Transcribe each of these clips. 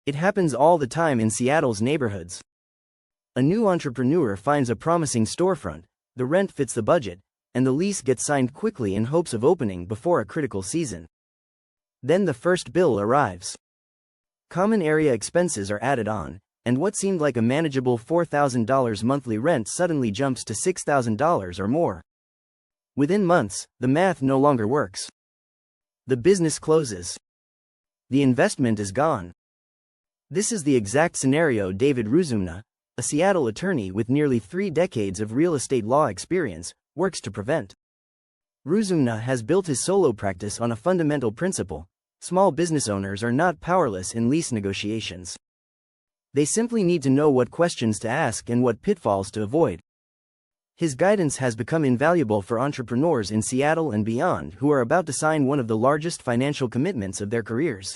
It happens all the time in Seattle's neighborhoods. A new entrepreneur finds a promising storefront, the rent fits the budget, and the lease gets signed quickly in hopes of opening before a critical season. Then the first bill arrives. Common area expenses are added on, and what seemed like a manageable $4,000 monthly rent suddenly jumps to $6,000 or more. Within months, the math no longer works. The business closes. The investment is gone. This is the exact scenario David Ruzumna, a Seattle attorney with nearly 3 decades of real estate law experience, works to prevent. Ruzumna has built his solo practice on a fundamental principle: small business owners are not powerless in lease negotiations. They simply need to know what questions to ask and what pitfalls to avoid. His guidance has become invaluable for entrepreneurs in Seattle and beyond who are about to sign one of the largest financial commitments of their careers.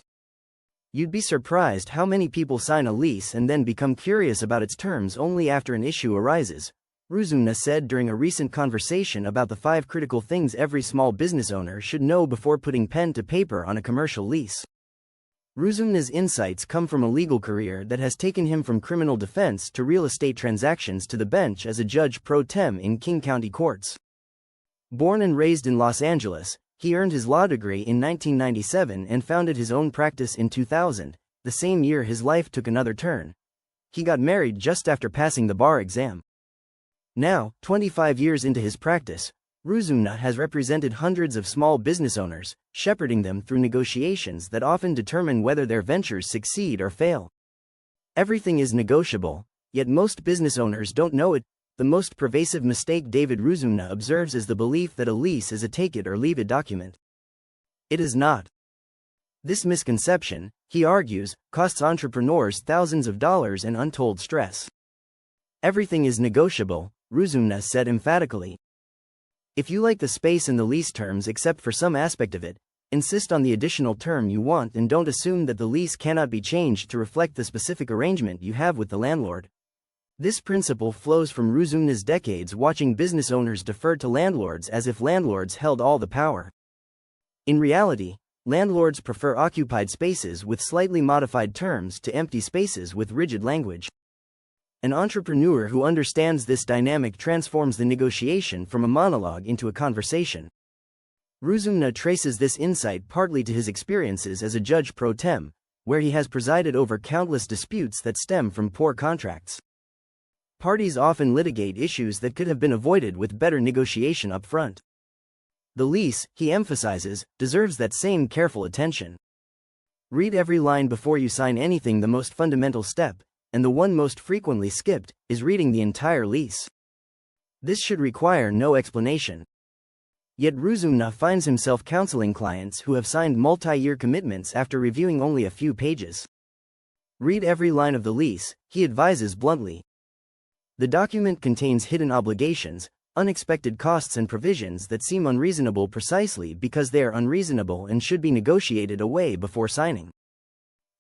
You'd be surprised how many people sign a lease and then become curious about its terms only after an issue arises, Ruzumna said during a recent conversation about the 5 critical things every small business owner should know before putting pen to paper on a commercial lease. Ruzumna's insights come from a legal career that has taken him from criminal defense to real estate transactions to the bench as a judge pro tem in King County courts. Born and raised in Los Angeles, he earned his law degree in 1997 and founded his own practice in 2000, the same year his life took another turn. He got married just after passing the bar exam. Now, 25 years into his practice, Ruzumna has represented hundreds of small business owners, shepherding them through negotiations that often determine whether their ventures succeed or fail. Everything is negotiable, yet most business owners don't know it. The most pervasive mistake David Ruzumna observes is the belief that a lease is a take-it-or-leave-it document. It is not. This misconception, he argues, costs entrepreneurs thousands of dollars and untold stress. Everything is negotiable, Ruzumna said emphatically. If you like the space and the lease terms except for some aspect of it, insist on the additional term you want and don't assume that the lease cannot be changed to reflect the specific arrangement you have with the landlord. This principle flows from Ruzumna's decades watching business owners defer to landlords as if landlords held all the power. In reality, landlords prefer occupied spaces with slightly modified terms to empty spaces with rigid language. An entrepreneur who understands this dynamic transforms the negotiation from a monologue into a conversation. Ruzumna traces this insight partly to his experiences as a judge pro tem, where he has presided over countless disputes that stem from poor contracts. Parties often litigate issues that could have been avoided with better negotiation up front. The lease, he emphasizes, deserves that same careful attention. Read every line before you sign anything. The most fundamental step, and the one most frequently skipped, is reading the entire lease. This should require no explanation. Yet Ruzumna finds himself counseling clients who have signed multi-year commitments after reviewing only a few pages. Read every line of the lease, he advises bluntly. The document contains hidden obligations, unexpected costs and provisions that seem unreasonable precisely because they are unreasonable and should be negotiated away before signing.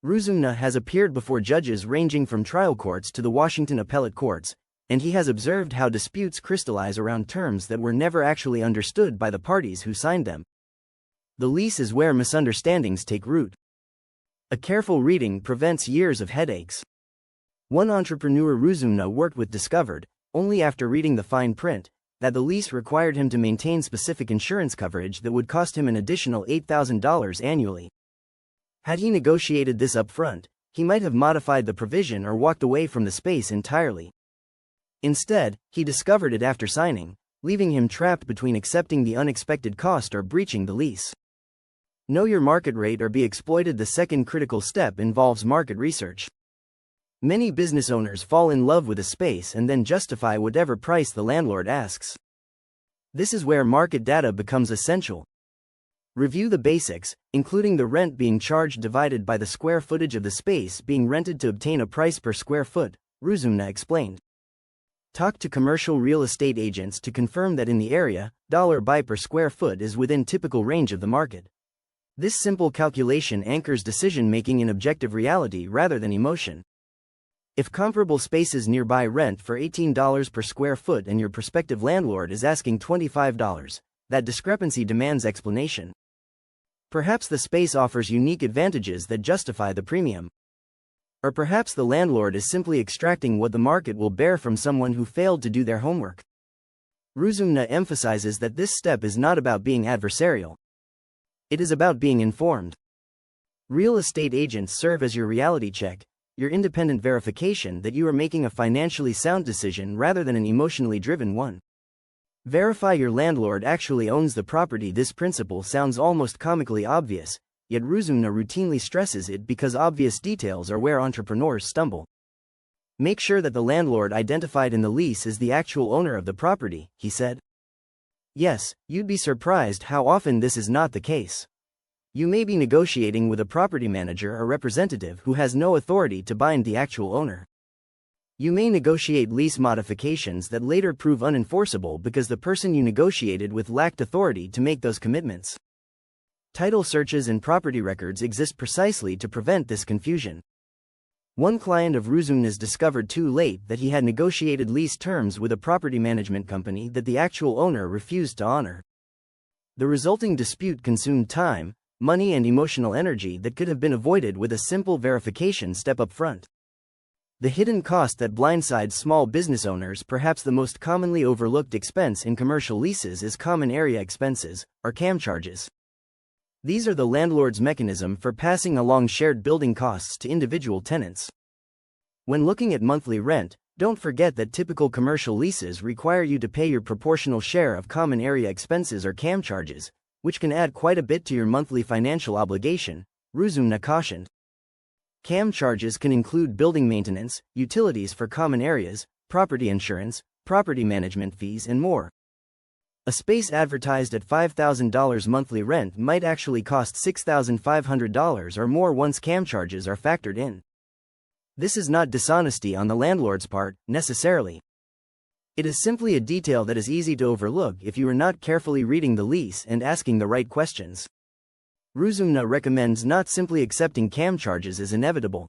Ruzumna has appeared before judges ranging from trial courts to the Washington appellate courts, and he has observed how disputes crystallize around terms that were never actually understood by the parties who signed them. The lease is where misunderstandings take root. A careful reading prevents years of headaches. One entrepreneur Ruzumna worked with discovered, only after reading the fine print, that the lease required him to maintain specific insurance coverage that would cost him an additional $8,000 annually. Had he negotiated this up front, he might have modified the provision or walked away from the space entirely. Instead, he discovered it after signing, leaving him trapped between accepting the unexpected cost or breaching the lease. Know your market rate or be exploited. The second critical step involves market research. Many business owners fall in love with a space and then justify whatever price the landlord asks. This is where market data becomes essential. Review the basics, including the rent being charged divided by the square footage of the space being rented to obtain a price per square foot, Ruzumna explained. Talk to commercial real estate agents to confirm that in the area, $buy per square foot is within typical range of the market. This simple calculation anchors decision-making in objective reality rather than emotion. If comparable spaces nearby rent for $18 per square foot and your prospective landlord is asking $25, that discrepancy demands explanation. Perhaps the space offers unique advantages that justify the premium. Or perhaps the landlord is simply extracting what the market will bear from someone who failed to do their homework. Ruzumna emphasizes that this step is not about being adversarial. It is about being informed. Real estate agents serve as your reality check, your independent verification that you are making a financially sound decision rather than an emotionally driven one. Verify your landlord actually owns the property. This principle sounds almost comically obvious, yet Ruzumna routinely stresses it because obvious details are where entrepreneurs stumble. Make sure that the landlord identified in the lease is the actual owner of the property, he said. Yes, you'd be surprised how often this is not the case. You may be negotiating with a property manager or representative who has no authority to bind the actual owner. You may negotiate lease modifications that later prove unenforceable because the person you negotiated with lacked authority to make those commitments. Title searches and property records exist precisely to prevent this confusion. One client of Ruzumna's discovered too late that he had negotiated lease terms with a property management company that the actual owner refused to honor. The resulting dispute consumed time, money, and emotional energy that could have been avoided with a simple verification step up front. The hidden cost that blindsides small business owners. Perhaps the most commonly overlooked expense in commercial leases is common area expenses, or CAM charges. These are the landlord's mechanism for passing along shared building costs to individual tenants. When looking at monthly rent, don't forget that typical commercial leases require you to pay your proportional share of common area expenses or CAM charges, which can add quite a bit to your monthly financial obligation, Ruzumna cautioned. CAM charges can include building maintenance, utilities for common areas, property insurance, property management fees, and more. A space advertised at $5,000 monthly rent might actually cost $6,500 or more once CAM charges are factored in. This is not dishonesty on the landlord's part, necessarily. It is simply a detail that is easy to overlook if you are not carefully reading the lease and asking the right questions. Ruzumna recommends not simply accepting CAM charges as inevitable.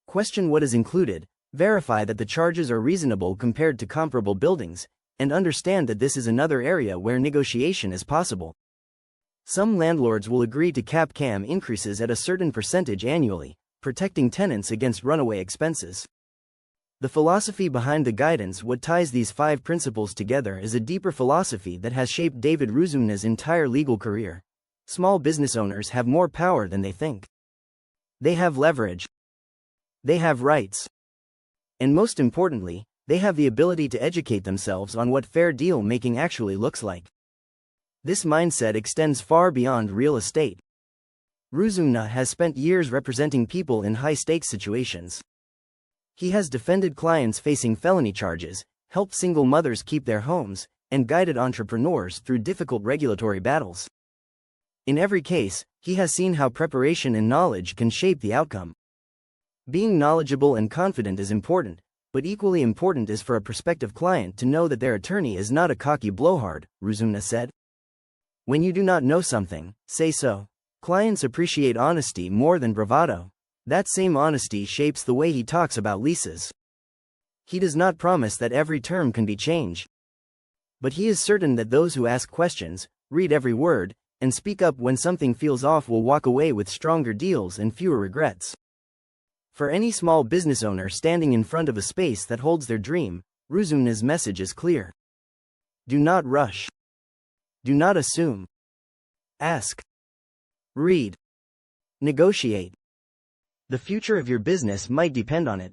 Question what is included, verify that the charges are reasonable compared to comparable buildings, and understand that this is another area where negotiation is possible. Some landlords will agree to cap CAM increases at a certain percentage annually, protecting tenants against runaway expenses. The philosophy behind the guidance, what ties these 5 principles together, is a deeper philosophy that has shaped David Ruzumna's entire legal career. Small business owners have more power than they think. They have leverage. They have rights. And most importantly, they have the ability to educate themselves on what fair deal making actually looks like. This mindset extends far beyond real estate. Ruzumna has spent years representing people in high-stakes situations. He has defended clients facing felony charges, helped single mothers keep their homes, and guided entrepreneurs through difficult regulatory battles. In every case, he has seen how preparation and knowledge can shape the outcome. Being knowledgeable and confident is important, but equally important is for a prospective client to know that their attorney is not a cocky blowhard, Ruzumna said. When you do not know something, say so. Clients appreciate honesty more than bravado. That same honesty shapes the way he talks about leases. He does not promise that every term can be changed. But he is certain that those who ask questions, read every word, and speak up when something feels off will walk away with stronger deals and fewer regrets. For any small business owner standing in front of a space that holds their dream, Ruzumna's message is clear. Do not rush. Do not assume. Ask. Read. Negotiate. The future of your business might depend on it.